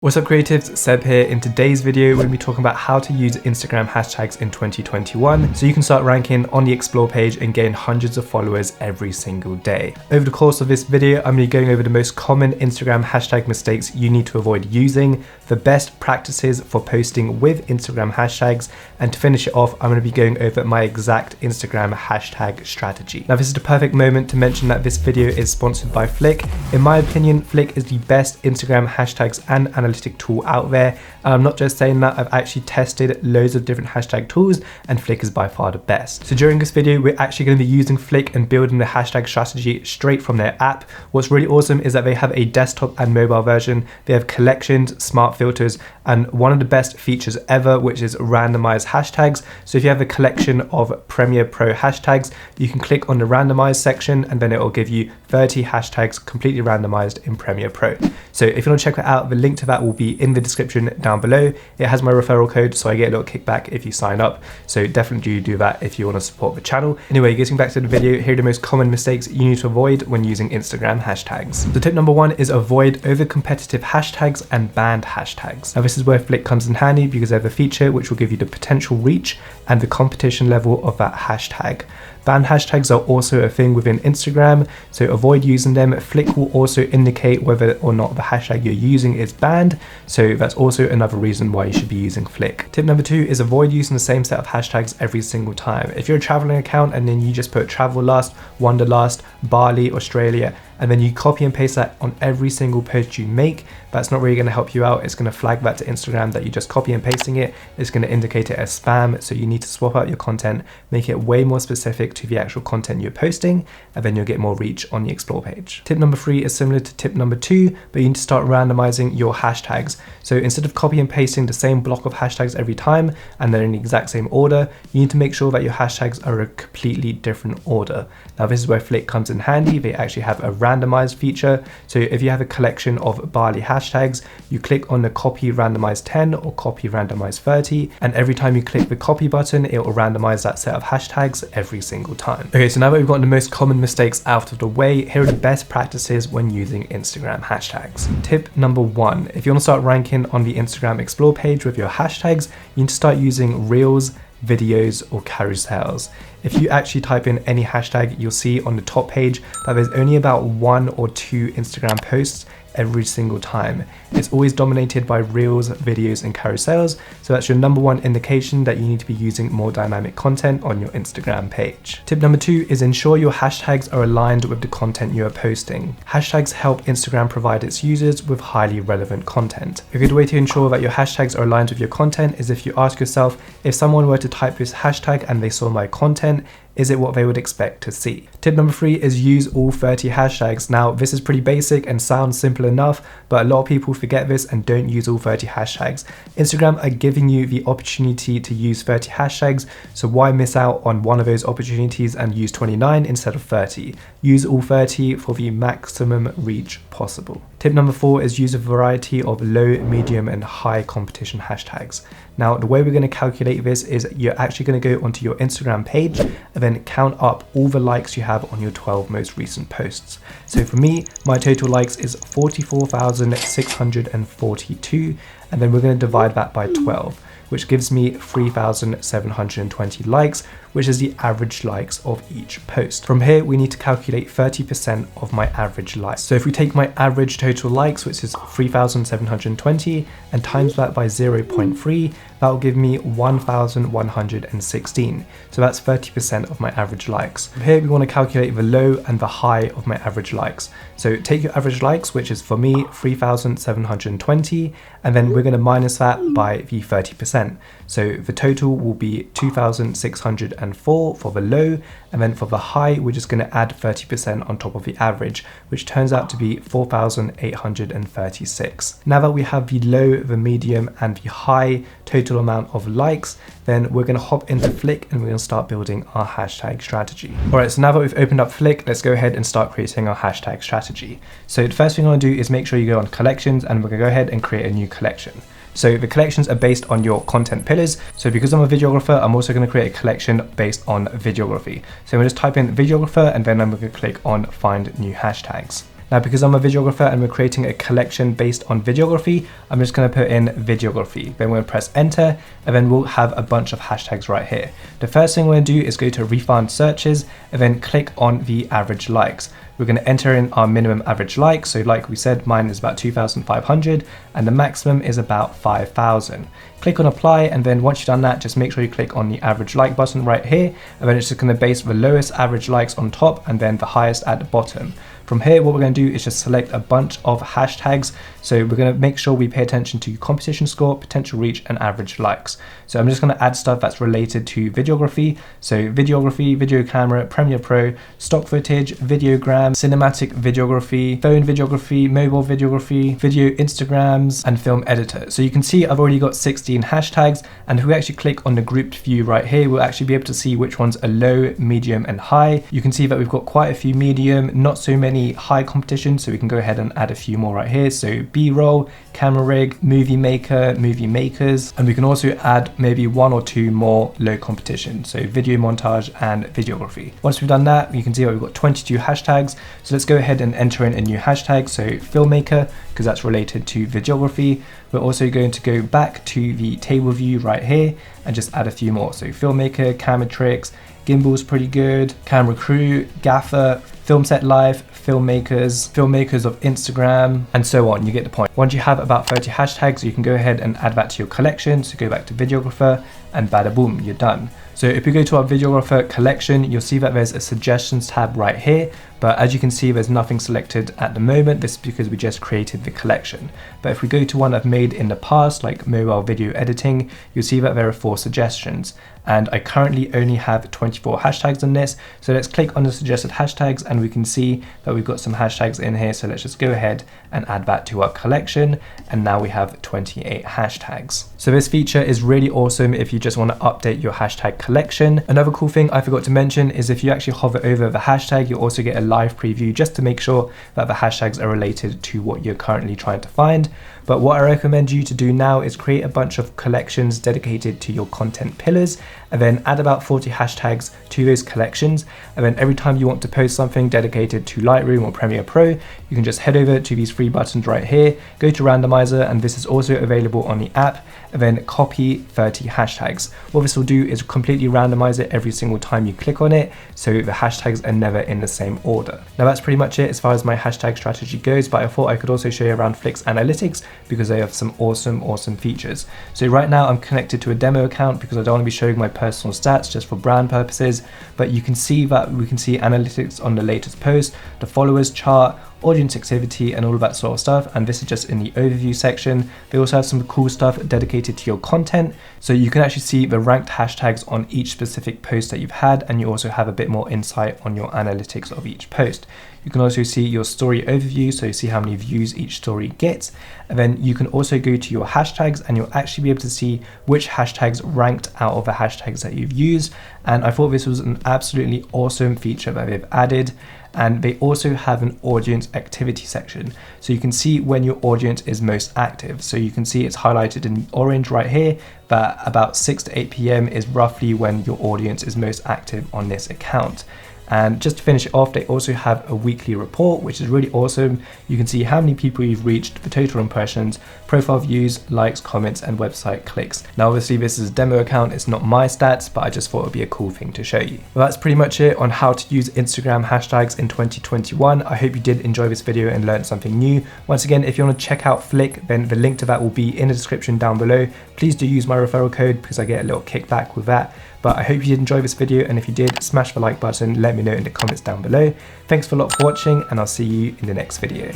What's up creatives, Seb here. In today's video, we're going to be talking about how to use Instagram hashtags in 2021 so you can start ranking on the Explore page and gain hundreds of followers every single day. Over the course of this video, I'm going to be going over the most common Instagram hashtag mistakes you need to avoid using, the best practices for posting with Instagram hashtags, and to finish it off, I'm going to be going over my exact Instagram hashtag strategy. Now, this is the perfect moment to mention that this video is sponsored by Flick. In my opinion, Flick is the best Instagram hashtags and analytics tool out there. I'm not just saying that, I've actually tested loads of different hashtag tools and Flick is by far the best. So during this video, we're actually going to be using Flick and building the hashtag strategy straight from their app. What's really awesome is that they have a desktop and mobile version. They have collections, smart filters, and one of the best features ever, which is randomized hashtags. So if you have a collection of Premiere Pro hashtags, you can click on the randomized section and then it will give you 30 hashtags completely randomized in Premiere Pro. So if you want to check that out, the link to that will be in the description down below. It has my referral code, so I get a little kickback if you sign up. So definitely do that if you want to support the channel. Anyway, getting back to the video, here are the most common mistakes you need to avoid when using Instagram hashtags. So tip number one is avoid over competitive hashtags and banned hashtags. Now this is where Flick comes in handy because they have a feature which will give you the potential reach and the competition level of that hashtag. Banned hashtags are also a thing within Instagram, so avoid using them. Flick will also indicate whether or not the hashtag you're using is banned, so that's also another reason why you should be using Flick. Tip number two is avoid using the same set of hashtags every single time. If you're a traveling account and then you just put travel last, wanderlust, Bali, Australia, and then you copy and paste that on every single post you make, that's not really going to help you out. It's going to flag that to Instagram that you just copy and pasting it. It's going to indicate it as spam, so you need to swap out your content, make it way more specific to the actual content you're posting, and then you'll get more reach on the Explore page. Tip number three is similar to tip number two, but you need to start randomizing your hashtags. So instead of copy and pasting the same block of hashtags every time and they're in the exact same order, you need to make sure that your hashtags are a completely different order. Now this is where Flick comes in handy. They actually have a randomized feature. So if you have a collection of Bali hashtags, you click on the copy randomized 10 or copy randomized 30, and every time you click the copy button, it will randomize that set of hashtags every single time. Okay, so now that we've got the most common mistakes out of the way, here are the best practices when using Instagram hashtags. Tip number one, if you want to start ranking on the Instagram Explore page with your hashtags, you need to start using Reels, videos, or carousels. If you actually type in any hashtag, you'll see on the top page that there's only about 1 or 2 Instagram posts every single time. It's always dominated by Reels, videos, and carousels, so that's your number one indication that you need to be using more dynamic content on your Instagram page. Tip number two is ensure your hashtags are aligned with the content you are posting. Hashtags help Instagram provide its users with highly relevant content. A good way to ensure that your hashtags are aligned with your content is if you ask yourself, if someone were to type this hashtag and they saw my content, is it what they would expect to see? Tip number three is use all 30 hashtags. Now, this is pretty basic and sounds simple enough, but a lot of people forget this and don't use all 30 hashtags. Instagram are giving you the opportunity to use 30 hashtags, so why miss out on one of those opportunities and use 29 instead of 30? Use all 30 for the maximum reach possible. Tip number four is use a variety of low, medium, and high competition hashtags. Now, the way we're going to calculate this is you're actually going to go onto your Instagram page and then count up all the likes you have on your 12 most recent posts. So for me, my total likes is 44,642, and then we're going to divide that by 12, which gives me 3,720 likes, which is the average likes of each post. From here, we need to calculate 30% of my average likes. So if we take my average total likes, which is 3,720, and times that by 0.3, that will give me 1,116. So that's 30% of my average likes. From here, we want to calculate the low and the high of my average likes. So take your average likes, which is for me 3,720, and then we're going to minus that by the 30%. So the total will be 2,604 for the low, and then for the high, we're just going to add 30% on top of the average, which turns out to be 4,836. Now that we have the low, the medium, and the high total amount of likes, then we're going to hop into Flick and we're going to start building our hashtag strategy. All right, so now that we've opened up Flick, let's go ahead and start creating our hashtag strategy. So the first thing I want to do is make sure you go on collections, and we're going to go ahead and create a new collection. So the collections are based on your content pillars. So because I'm a videographer, I'm also going to create a collection based on videography. So I'm going to just type in videographer, and then I'm going to click on find new hashtags. Now, because I'm a videographer and we're creating a collection based on videography, I'm just going to put in videography. Then we're going to press enter, and then we'll have a bunch of hashtags right here. The first thing we're going to do is go to refine searches and then click on the average likes. We're going to enter in our minimum average likes. So like we said, mine is about 2,500 and the maximum is about 5,000. Click on apply, and then once you've done that, just make sure you click on the average like button right here, and then it's just going to base the lowest average likes on top and then the highest at the bottom. From here, what we're going to do is just select a bunch of hashtags. So we're going to make sure we pay attention to competition score, potential reach, and average likes. So I'm just going to add stuff that's related to videography. So videography, video camera, Premiere Pro, stock footage, videogram, cinematic videography, phone videography, mobile videography, video Instagrams, and film editor. So you can see I've already got 16 hashtags, and if we actually click on the grouped view right here, we'll actually be able to see which ones are low, medium, and high. You can see that we've got quite a few medium, not so many high competition, so we can go ahead and add a few more right here. So B-roll, camera rig, movie maker, movie makers, and we can also add maybe 1 or 2 more low competition, so video montage and videography. Once we've done that, you can see that we've got 22 hashtags. So let's go ahead and enter in a new hashtag, so filmmaker, because that's related to videography. We're also going to go back to the table view right here and just add a few more. So filmmaker, camera tricks, gimbal's pretty good, camera crew, gaffer, film set life, filmmakers of Instagram, and so on. You get the point. Once you have about 30 hashtags, you can go ahead and add that to your collection. So go back to videographer and bada boom, you're done. So if we go to our videographer collection, you'll see that there's a suggestions tab right here, but as you can see, there's nothing selected at the moment. This is because we just created the collection. But if we go to one I've made in the past, like mobile video editing, you'll see that there are 4 suggestions. And I currently only have 24 hashtags on this. So let's click on the suggested hashtags, and we can see that we've got some hashtags in here. So let's just go ahead and add that to our collection. And now we have 28 hashtags. So this feature is really awesome if you just want to update your hashtag collection. Another cool thing I forgot to mention is if you actually hover over the hashtag, you also get a live preview just to make sure that the hashtags are related to what you're currently trying to find. But what I recommend you to do now is create a bunch of collections dedicated to your content pillars, and then add about 40 hashtags to those collections. And then every time you want to post something dedicated to Lightroom or Premiere Pro, you can just head over to these 3 buttons right here, go to randomizer, and this is also available on the app, and then copy 30 hashtags. What this will do is completely randomize it every single time you click on it, so the hashtags are never in the same order. Now that's pretty much it as far as my hashtag strategy goes, but I thought I could also show you around Flix Analytics because they have some awesome features. So right now I'm connected to a demo account because I don't want to be showing my personal stats just for brand purposes, but you can see that we can see analytics on the latest post, the followers chart, audience activity, and all of that sort of stuff. And this is just in the overview section. They also have some cool stuff dedicated to your content, so you can actually see the ranked hashtags on each specific post that you've had, and you also have a bit more insight on your analytics of each post. You can also see your story overview, so you see how many views each story gets. And then you can also go to your hashtags, and you'll actually be able to see which hashtags ranked out of the hashtags that you've used. And I thought this was an absolutely awesome feature that they've added. And they also have an audience activity section, so you can see when your audience is most active. So you can see it's highlighted in orange right here that about 6 to 8 p.m. is roughly when your audience is most active on this account. And just to finish it off, they also have a weekly report, which is really awesome. You can see how many people you've reached, the total impressions, profile views, likes, comments, and website clicks. Now, obviously this is a demo account, it's not my stats, but I just thought it would be a cool thing to show you. Well, that's pretty much it on how to use Instagram hashtags in 2021. I hope you did enjoy this video and learned something new. Once again, if you want to check out Flick, then the link to that will be in the description down below. Please do use my referral code because I get a little kickback with that. But I hope you did enjoy this video, and if you did, smash the like button, let me know in the comments down below. Thanks a lot for watching, and I'll see you in the next video.